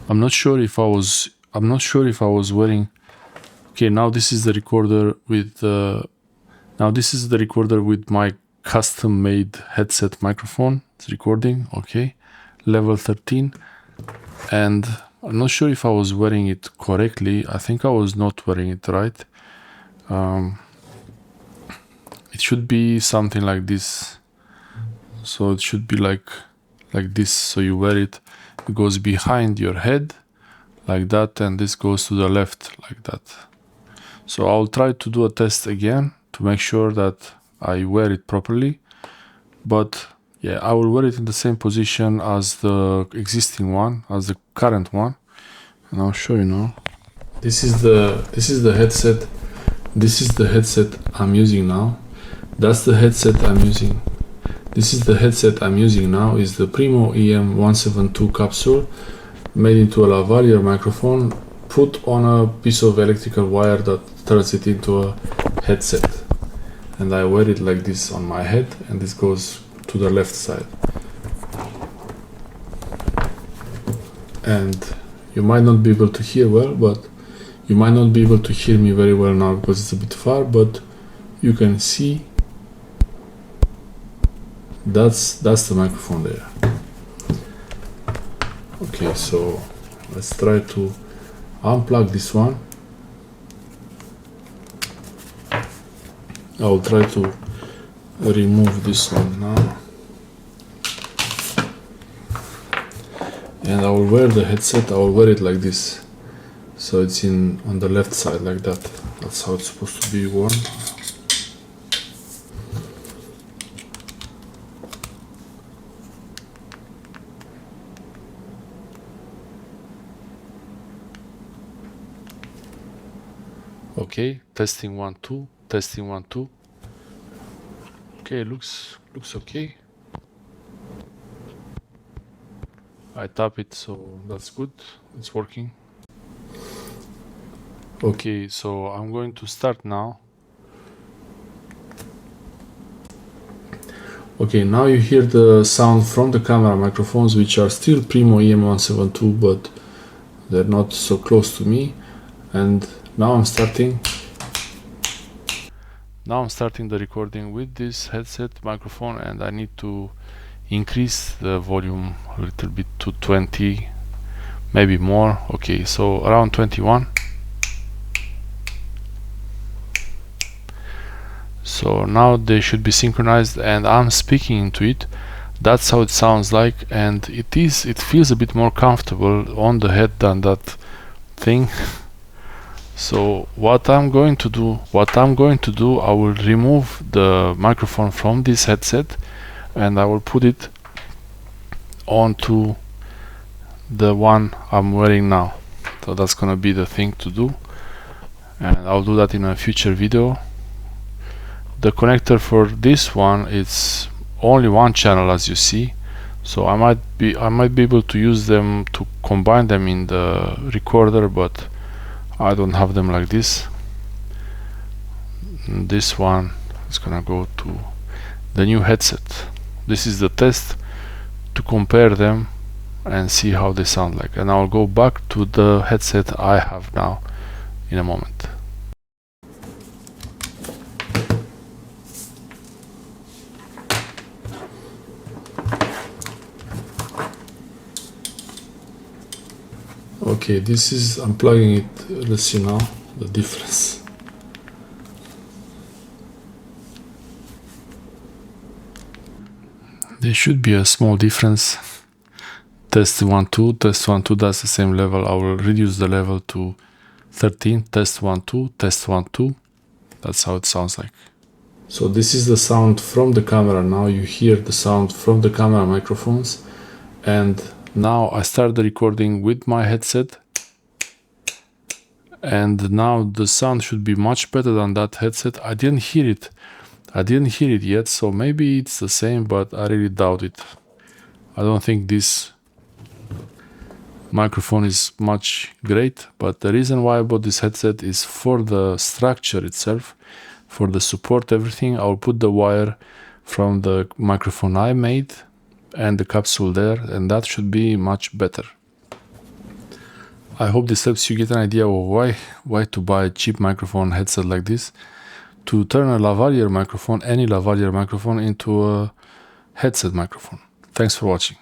I'm not sure if I was wearing. Okay, now this is the recorder with my custom-made headset microphone. It's recording, okay, level 13, and I'm not sure if I was wearing it correctly. I think I was not wearing it right. It should be something like this. So it should be like this. So you wear it, it goes behind your head like that, and this goes to the left like that. So I'll try to do a test again to make sure that I wear it properly. But yeah, I will wear it in the same position as the existing one, as the current one, and I'll show you now. This is the headset. This is the headset I'm using now. That's the headset I'm using. This is the headset I'm using now. Is the Primo EM172 capsule, made into a lavalier microphone, put on a piece of electrical wire that turns it into a headset. And I wear it like this on my head, and this goes to the left side. And you might not be able to hear well, but you might not be able to hear me very well now because it's a bit far, but you can see that's the microphone there. Okay, so let's try to unplug this one. I'll try to remove this one now, and I will wear the headset. I will wear it like this, so it's on the left side like that. That's how it's supposed to be worn. Okay, testing 1 2, testing 1 2. Okay, looks okay. I tap it, so that's good. It's working. Okay, so I'm going to start now. Okay, now you hear the sound from the camera microphones, which are still Primo EM172, but they're not so close to me. And now I'm starting the recording with this headset microphone, and I need to increase the volume a little bit to 20, maybe more. Okay, so around 21. So now they should be synchronized, and I'm speaking into it. That's how it sounds like, and it feels a bit more comfortable on the head than that thing. So what I'm going to do, I will remove the microphone from this headset, and I will put it onto the one I'm wearing now. So that's gonna be the thing to do, and I'll do that in a future video. The connector for this one, it's only one channel, as you see, so I might be able to use them to combine them in the recorder, but I don't have them like this. This one is gonna go to the new headset. This is the test to compare them and see how they sound like, and I'll go back to the headset I have now in a moment. Okay, this is unplugging it. Let's see now the difference. There should be a small difference. Test 1 2, test 1 2, that's the same level. I will reduce the level to 13. Test 1 2, test 1 2. That's how it sounds like. So this is the sound from the camera. Now you hear the sound from the camera microphones, and now I start the recording with my headset, and now the sound should be much better than that headset. I didn't hear it yet, so maybe it's the same, but I really doubt it. I don't think this microphone is much great, but the reason why I bought this headset is for the structure itself, for the support, everything. I'll put the wire from the microphone I made and the capsule there, and that should be much better. I hope this helps you get an idea of why to buy a cheap microphone headset like this, to turn a lavalier microphone, any lavalier microphone, into a headset microphone. Thanks for watching.